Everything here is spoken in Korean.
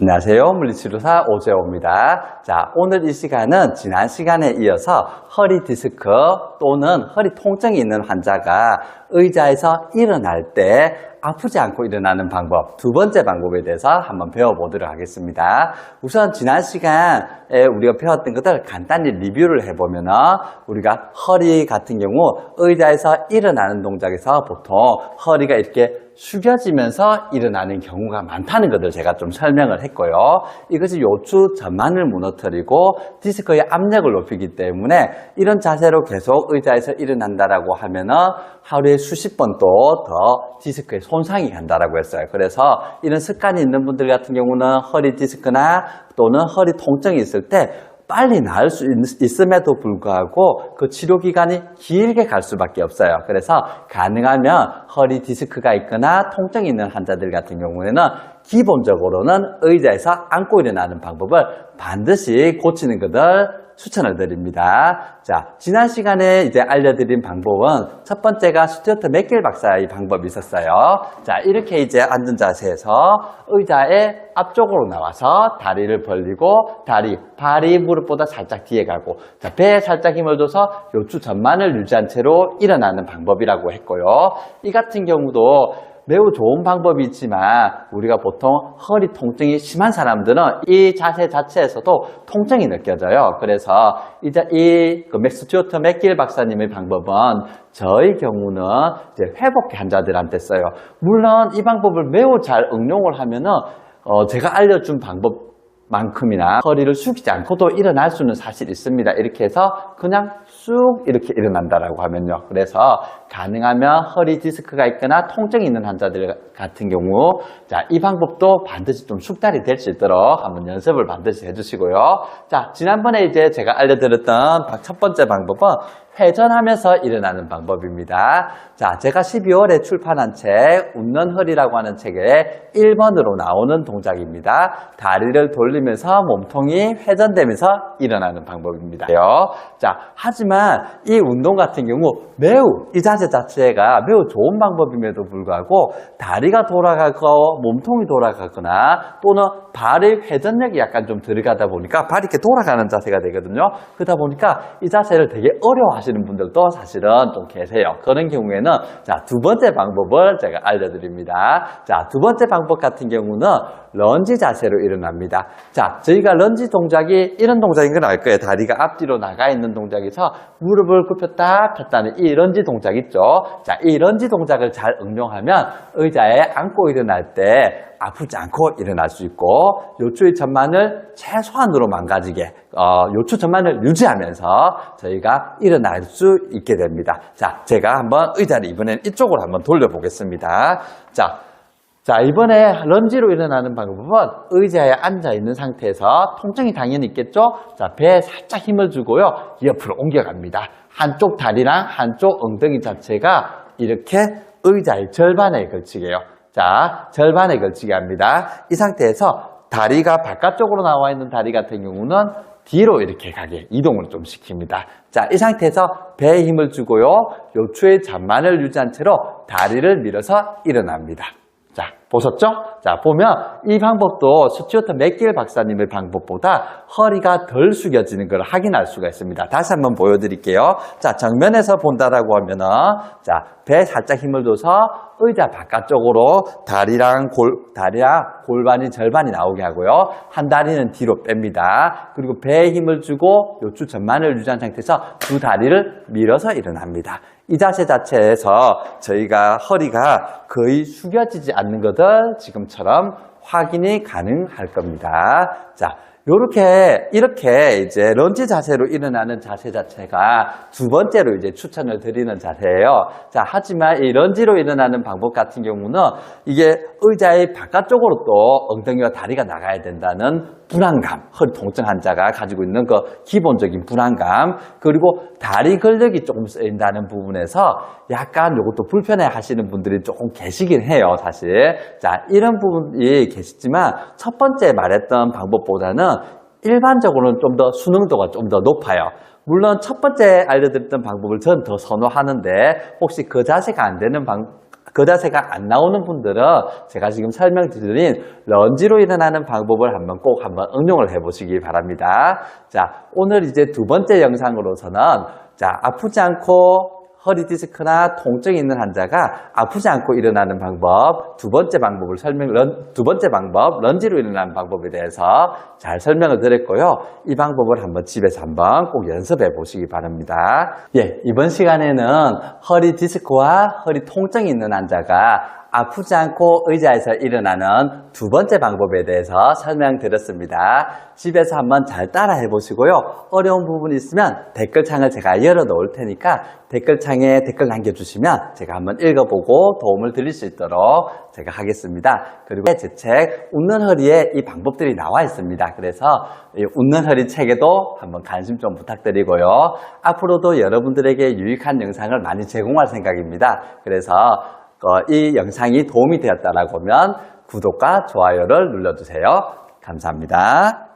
안녕하세요. 물리치료사 오재호입니다. 자, 오늘 이 시간은 지난 시간에 이어서 허리 디스크 또는 허리 통증이 있는 환자가 의자에서 일어날 때 아프지 않고 일어나는 방법, 두 번째 방법에 대해서 한번 배워보도록 하겠습니다. 우선 지난 시간에 우리가 배웠던 것들 간단히 리뷰를 해보면 우리가 허리 같은 경우 의자에서 일어나는 동작에서 보통 허리가 이렇게 숙여지면서 일어나는 경우가 많다는 것을 제가 좀 설명을 했고요. 이것이 요추 전만을 무너뜨리고 디스크의 압력을 높이기 때문에 이런 자세로 계속 의자에서 일어난다라고 하면은 하루에 수십 번 또 더 디스크에 손상이 간다라고 했어요. 그래서 이런 습관이 있는 분들 같은 경우는 허리 디스크나 또는 허리 통증이 있을 때 빨리 나을 수 있음에도 불구하고 그 치료 기간이 길게 갈 수밖에 없어요. 그래서 가능하면 허리 디스크가 있거나 통증이 있는 환자들 같은 경우에는 기본적으로는 의자에서 앉고 일어나는 방법을 반드시 고치는 것을 추천을 드립니다. 자, 지난 시간에 이제 알려드린 방법은 첫 번째가 스튜어트 맥길 박사의 방법이 있었어요. 자, 이렇게 이제 앉은 자세에서 의자의 앞쪽으로 나와서 다리를 벌리고 발이 무릎보다 살짝 뒤에 가고, 자, 배에 살짝 힘을 줘서 요추 전만을 유지한 채로 일어나는 방법이라고 했고요. 이 같은 경우도 매우 좋은 방법이 있지만 우리가 보통 허리 통증이 심한 사람들은 이 자세 자체에서도 통증이 느껴져요. 그래서 이제 스튜어트 맥길 박사님의 방법은 저희 경우는 이제 회복기 환자들한테 써요. 물론 이 방법을 매우 잘 응용을 하면은 제가 알려준 방법만큼이나 허리를 숙이지 않고도 일어날 수는 사실 있습니다. 이렇게 해서 그냥 쑥 이렇게 일어난다라고 하면요. 그래서 가능하면 허리 디스크가 있거나 통증이 있는 환자들 같은 경우, 자, 이 방법도 반드시 좀 숙달이 될 수 있도록 한번 연습을 반드시 해주시고요. 자, 지난번에 이제 제가 알려드렸던 첫 번째 방법은 회전하면서 일어나는 방법입니다. 자, 제가 12월에 출판한 책, 웃는 허리라고 하는 책에 1번으로 나오는 동작입니다. 다리를 돌리면서 몸통이 회전되면서 일어나는 방법입니다. 자, 하지만 이 운동 같은 경우 이 자세 자체가 매우 좋은 방법임에도 불구하고 다리가 돌아가고 몸통이 돌아가거나 또는 발의 회전력이 약간 좀 들어가다 보니까 발이 이렇게 돌아가는 자세가 되거든요. 그러다 보니까 이 자세를 되게 어려워하시는 분들도 사실은 좀 계세요. 그런 경우에는 자, 두 번째 방법을 제가 알려드립니다. 자, 두 번째 방법 같은 경우는 런지 자세로 일어납니다. 자, 저희가 런지 동작이 이런 동작인 건 알 거예요. 다리가 앞뒤로 나가 있는 동작에서 무릎을 굽혔다 폈다는 이 런지 동작 있죠. 자, 이 런지 동작을 잘 응용하면 의자에 앉고 일어날 때 아프지 않고 일어날 수 있고 요추의 전만을 최소한으로 망가지게 요추 전만을 유지하면서 저희가 일어날 수 있게 됩니다. 자, 제가 한번 의자를 이번엔 이쪽으로 한번 돌려보겠습니다. 자, 이번에 런지로 일어나는 방법은 의자에 앉아 있는 상태에서 통증이 당연히 있겠죠? 자, 배에 살짝 힘을 주고요. 옆으로 옮겨갑니다. 한쪽 다리랑 한쪽 엉덩이 자체가 이렇게 의자의 절반에 걸치게요. 자, 절반에 걸치게 합니다. 이 상태에서 다리가 바깥쪽으로 나와 있는 다리 같은 경우는 뒤로 이렇게 가게 이동을 좀 시킵니다. 자, 이 상태에서 배에 힘을 주고요. 요추의 전만을 유지한 채로 다리를 밀어서 일어납니다. 자, 보셨죠? 자, 보면 이 방법도 스튜어트 맥길 박사님의 방법보다 허리가 덜 숙여지는 걸 확인할 수가 있습니다. 다시 한번 보여드릴게요. 자, 정면에서 본다라고 하면은, 자, 배에 살짝 힘을 줘서 의자 바깥쪽으로 다리랑 골반이 절반이 나오게 하고요. 한 다리는 뒤로 뺍니다. 그리고 배에 힘을 주고 요추 전만을 유지한 상태에서 두 다리를 밀어서 일어납니다. 이 자세 자체에서 저희가 허리가 거의 숙여지지 않는 것을 지금처럼 확인이 가능할 겁니다. 자, 이렇게 이제 런지 자세로 일어나는 자세 자체가 두 번째로 이제 추천을 드리는 자세예요. 자, 하지만 이 런지로 일어나는 방법 같은 경우는 이게 의자의 바깥쪽으로 또 엉덩이와 다리가 나가야 된다는 불안감, 허리 통증 환자가 가지고 있는 그 기본적인 불안감, 그리고 다리 근력이 조금 쓰인다는 부분에서 약간 이것도 불편해 하시는 분들이 조금 계시긴 해요, 사실. 자, 이런 부분이 계시지만 첫 번째 말했던 방법보다는 일반적으로는 좀 더 수능도가 좀 더 높아요. 물론 첫 번째 알려드렸던 방법을 저는 더 선호하는데 혹시 그 자세가 안 되는 그 자세가 안 나오는 분들은 제가 지금 설명드린 런지로 일어나는 방법을 꼭 응용을 해 보시기 바랍니다. 자, 오늘 이제 두 번째 영상으로서는 자, 아프지 않고 허리 디스크나 통증이 있는 환자가 아프지 않고 일어나는 방법, 두 번째 방법, 런지로 일어나는 방법에 대해서 잘 설명을 드렸고요. 이 방법을 집에서 꼭 연습해 보시기 바랍니다. 예, 이번 시간에는 허리 디스크와 허리 통증이 있는 환자가 아프지 않고 의자에서 일어나는 두 번째 방법에 대해서 설명드렸습니다. 집에서 한번 잘 따라 해보시고요. 어려운 부분이 있으면 댓글창을 제가 열어 놓을 테니까 댓글창에 댓글 남겨주시면 제가 한번 읽어보고 도움을 드릴 수 있도록 제가 하겠습니다. 그리고 제 책 웃는 허리에 이 방법들이 나와 있습니다. 그래서 이 웃는 허리 책에도 한번 관심 좀 부탁드리고요. 앞으로도 여러분들에게 유익한 영상을 많이 제공할 생각입니다. 그래서 이 영상이 도움이 되었다라고 하면 구독과 좋아요를 눌러주세요. 감사합니다.